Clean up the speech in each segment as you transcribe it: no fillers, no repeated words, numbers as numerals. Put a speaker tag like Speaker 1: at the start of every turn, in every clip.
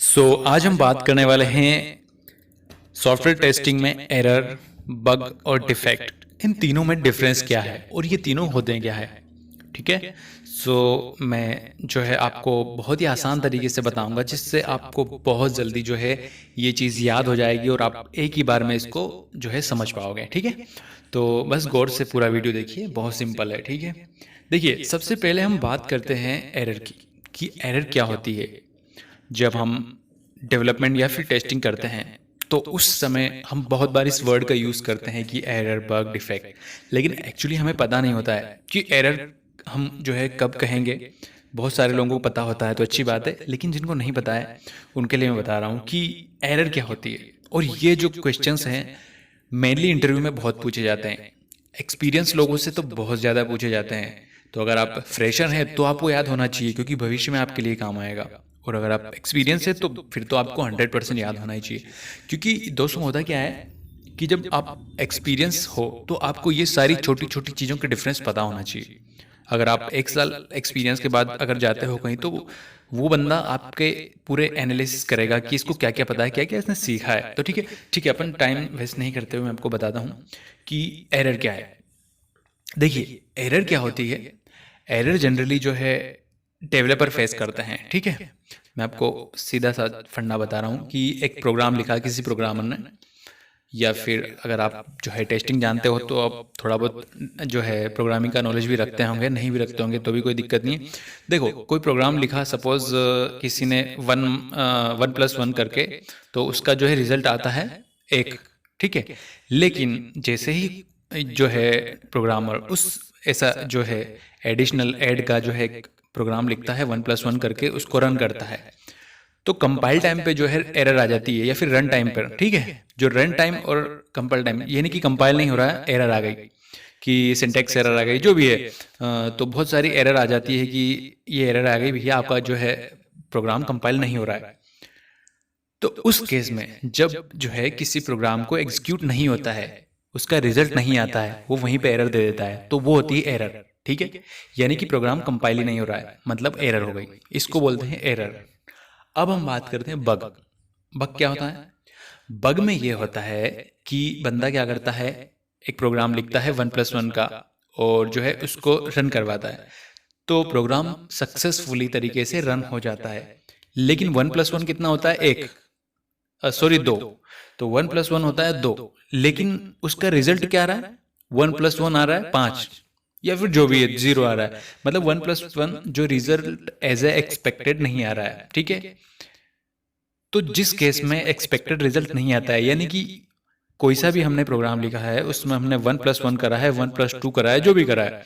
Speaker 1: आज हम बात करने वाले हैं सॉफ्टवेयर टेस्टिंग में एरर, बग और डिफेक्ट। इन तीनों में डिफरेंस क्या है और ये तीनों होते हैं क्या है। ठीक है। मैं जो है आपको बहुत ही आसान तरीके से बताऊंगा जिससे आपको बहुत जल्दी जो है ये चीज़ याद हो जाएगी और आप एक ही बार में इसको जो है समझ पाओगे। ठीक है। तो बस गौर से पूरा वीडियो देखिए, बहुत सिंपल है। ठीक है। देखिए, सबसे पहले हम बात करते हैं एरर की कि एरर क्या होती है। जब हम डेवलपमेंट या फिर टेस्टिंग करते हैं तो उस समय हम बहुत बार इस वर्ड का यूज़ करते हैं कि एरर, बग, डिफेक्ट, लेकिन एक्चुअली हमें पता नहीं होता है कि एरर हम जो है कब कहेंगे। बहुत सारे लोगों को पता होता है तो अच्छी बात है, लेकिन जिनको नहीं पता है उनके लिए मैं बता रहा हूँ कि एरर क्या होती है। और ये जो क्वेश्चंस हैं मेनली इंटरव्यू में बहुत पूछे जाते हैं। एक्सपीरियंस लोगों से तो बहुत ज़्यादा पूछे जाते हैं। तो अगर आप फ्रेशर हैं तो आपको याद होना चाहिए क्योंकि भविष्य में आपके लिए काम आएगा। और अगर आप एक्सपीरियंस है तो फिर तो आपको 100% याद होना ही चाहिए। क्योंकि दोस्तों होता क्या है कि जब आप एक्सपीरियंस हो तो आपको ये सारी छोटी छोटी चीज़ों के डिफरेंस पता होना चाहिए। अगर आप एक साल एक्सपीरियंस के बाद अगर जाते हो कहीं तो वो बंदा आपके पूरे एनालिसिस करेगा कि इसको क्या क्या पता है, क्या क्या इसने सीखा है। तो ठीक है, ठीक है, अपन टाइम वेस्ट नहीं करते हुए मैं आपको बताता हूँ कि एरर क्या है। देखिए, एरर क्या होती है। एरर जनरली जो है डेवलपर फेस करते हैं। ठीक है। मैं आपको सीधा सा फंडा बता रहा हूँ कि एक प्रोग्राम लिखा किसी प्रोग्रामर ने, या फिर अगर आप जो है टेस्टिंग जानते हो तो आप थोड़ा बहुत जो है प्रोग्रामिंग का नॉलेज भी रखते होंगे, नहीं भी रखते होंगे तो भी कोई दिक्कत नहीं है। देखो, कोई प्रोग्राम लिखा, सपोज किसी ने 1+1 करके, तो उसका जो है रिजल्ट आता है 1। ठीक है। लेकिन जैसे ही जो है प्रोग्रामर उस ऐसा जो है एडिशनल ऐड का जो है प्रोग्राम लिखता है 1+1 करके, उसको रन करता है, तो कंपाइल टाइम पे जो है एरर आ जाती है, या फिर रन टाइम पर। ठीक है। जो रन टाइम और कंपाइल टाइम, ये नहीं कि कंपाइल नहीं हो रहा है, एरर आ गई कि सिंटैक्स एरर आ गई, जो भी है, तो बहुत सारी एरर आ जाती है कि ये एरर आ गई भैया, आपका जो है प्रोग्राम कंपाइल नहीं हो रहा है। तो उस केस में जब जो है किसी प्रोग्राम को एग्जीक्यूट नहीं होता है, उसका रिजल्ट नहीं आता है, वो वहीं पे एरर दे देता है, तो वो होती है एरर। ठीक है। यानी कि प्रोग्राम कंपाइल ही नहीं हो रहा है, मतलब एरर हो गई, इसको बोलते हैं एरर। अब हम बात करते हैं बग। बग क्या होता है। बग में ये होता है कि बंदा क्या करता है, एक प्रोग्राम लिखता है 1+1 का और जो है उसको रन करवाता है, तो प्रोग्राम सक्सेसफुली तरीके से रन हो जाता है। लेकिन 1+1 कितना होता है, 1, सॉरी 2। तो 1+1 होता है 2, लेकिन उसका रिजल्ट क्या आ रहा है, 1+1 आ रहा है 5, या फिर जो भी है 0 आ रहा है। मतलब 1+1 जो रिजल्ट एज ए एक्सपेक्टेड नहीं आ रहा है। ठीक है। तो जिस केस में एक्सपेक्टेड रिजल्ट नहीं आता है, यानी कि कोई सा भी हमने प्रोग्राम लिखा है उसमें हमने 1+1 करा है, 1+2 करा है, जो भी करा है,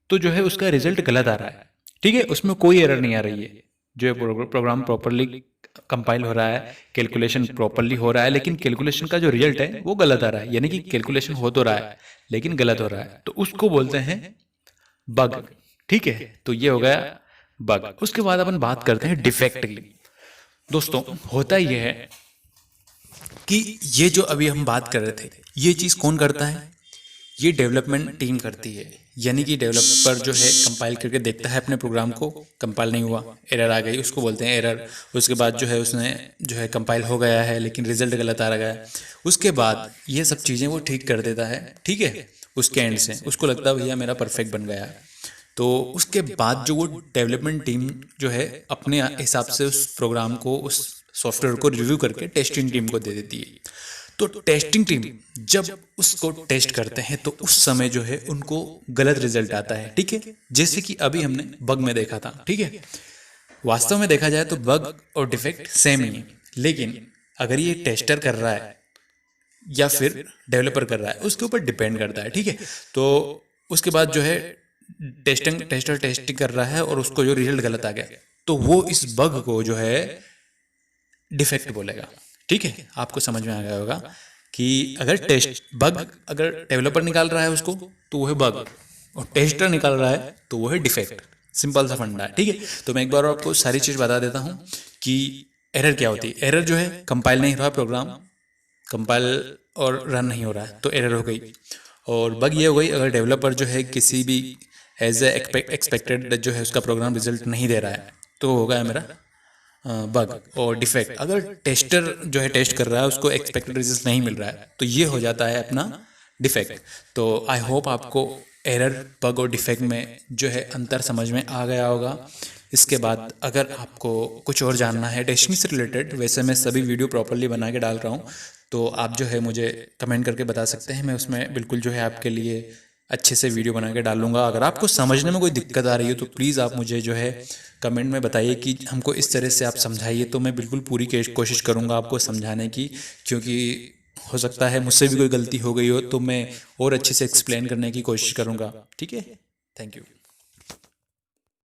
Speaker 1: तो जो है उसका रिजल्ट गलत आ रहा है। ठीक है। उसमें कोई एरर नहीं आ रही है, जो है प्रोग्राम प्रॉपरली कंपाइल हो रहा है, कैलकुलेशन प्रॉपरली हो रहा है, लेकिन कैलकुलेशन का जो रिजल्ट है वो गलत आ रहा है। यानी कि कैलकुलेशन हो तो रहा है लेकिन गलत हो रहा है, तो उसको बोलते हैं बग। ठीक है। तो ये हो गया बग। उसके बाद अपन बात करते हैं डिफेक्ट की। दोस्तों, होता यह है कि ये जो अभी हम बात कर रहे थे, ये चीज़ कौन करता है, ये डेवलपमेंट टीम करती है। यानी कि डेवलपर जो है कंपाइल करके देखता है अपने प्रोग्राम को, कंपाइल नहीं हुआ, एरर आ गई, उसको बोलते हैं एरर। उसके बाद जो है उसने जो है कंपाइल हो गया है लेकिन रिजल्ट गलत आ गया है, उसके बाद ये सब चीज़ें वो ठीक कर देता है। ठीक है। उसके एंड से उसको लगता है भैया मेरा परफेक्ट बन गया है, तो उसके बाद जो वो डेवलपमेंट टीम जो है अपने हिसाब से उस प्रोग्राम को, उस सॉफ्टवेयर को रिव्यू करके टेस्टिंग टीम को दे देती है। तो टेस्टिंग टीम जब उसको टेस्ट करते हैं तो उस समय जो है उनको गलत रिजल्ट आता है। ठीक है। जैसे कि अभी हमने बग में देखा था। ठीक है। वास्तव में देखा जाए तो बग और डिफेक्ट सेम ही है, लेकिन अगर ये टेस्टर कर रहा है या फिर डेवलपर कर रहा है उसके ऊपर डिपेंड करता है। ठीक है। तो उसके बाद जो है टेस्टर टेस्टिंग कर रहा है और उसको जो रिजल्ट गलत आ गया, तो वो इस बग को जो है डिफेक्ट बोलेगा। ठीक है। आपको समझ में आ गया होगा कि अगर अगर डेवलपर निकाल रहा है उसको तो वो है बग, और टेस्टर निकाल रहा है तो वो है डिफेक्ट। सिंपल सा फंडा है। ठीक है। तो मैं एक बार आपको सारी चीज़ बता देता हूँ कि एरर क्या होती है। एरर जो है कंपाइल नहीं हो रहा प्रोग्राम, कंपाइल और रन नहीं हो रहा है तो एरर हो गई। और बग ये हो गई अगर डेवलपर जो है किसी भी एज ए एक्सपेक्टेड जो है उसका प्रोग्राम रिजल्ट नहीं दे रहा है, तो होगा मेरा बग और डिफेक्ट, अगर टेस्टर जो है टेस्ट कर रहा है उसको एक्सपेक्टेड रिजल्ट नहीं मिल रहा है तो ये हो जाता है अपना डिफेक्ट। तो आई होप आपको एरर, बग और डिफेक्ट में जो है अंतर समझ में आ गया होगा। इसके बाद अगर आपको कुछ और जानना है टेस्टिंग से रिलेटेड, वैसे मैं सभी वीडियो प्रॉपरली बना के डाल रहा हूँ, तो आप जो है मुझे कमेंट करके बता सकते हैं। मैं उसमें बिल्कुल जो है आपके लिए अच्छे से वीडियो बना के डालूंगा। अगर आपको समझने में कोई दिक्कत आ रही है तो प्लीज़ आप मुझे जो है कमेंट में बताइए कि हमको इस तरह से आप समझाइए, तो मैं बिल्कुल पूरी कोशिश करूंगा आपको समझाने की, क्योंकि हो सकता है मुझसे भी कोई गलती हो गई हो तो मैं और अच्छे से एक्सप्लेन करने की कोशिश करूंगा। ठीक है, थैंक यू।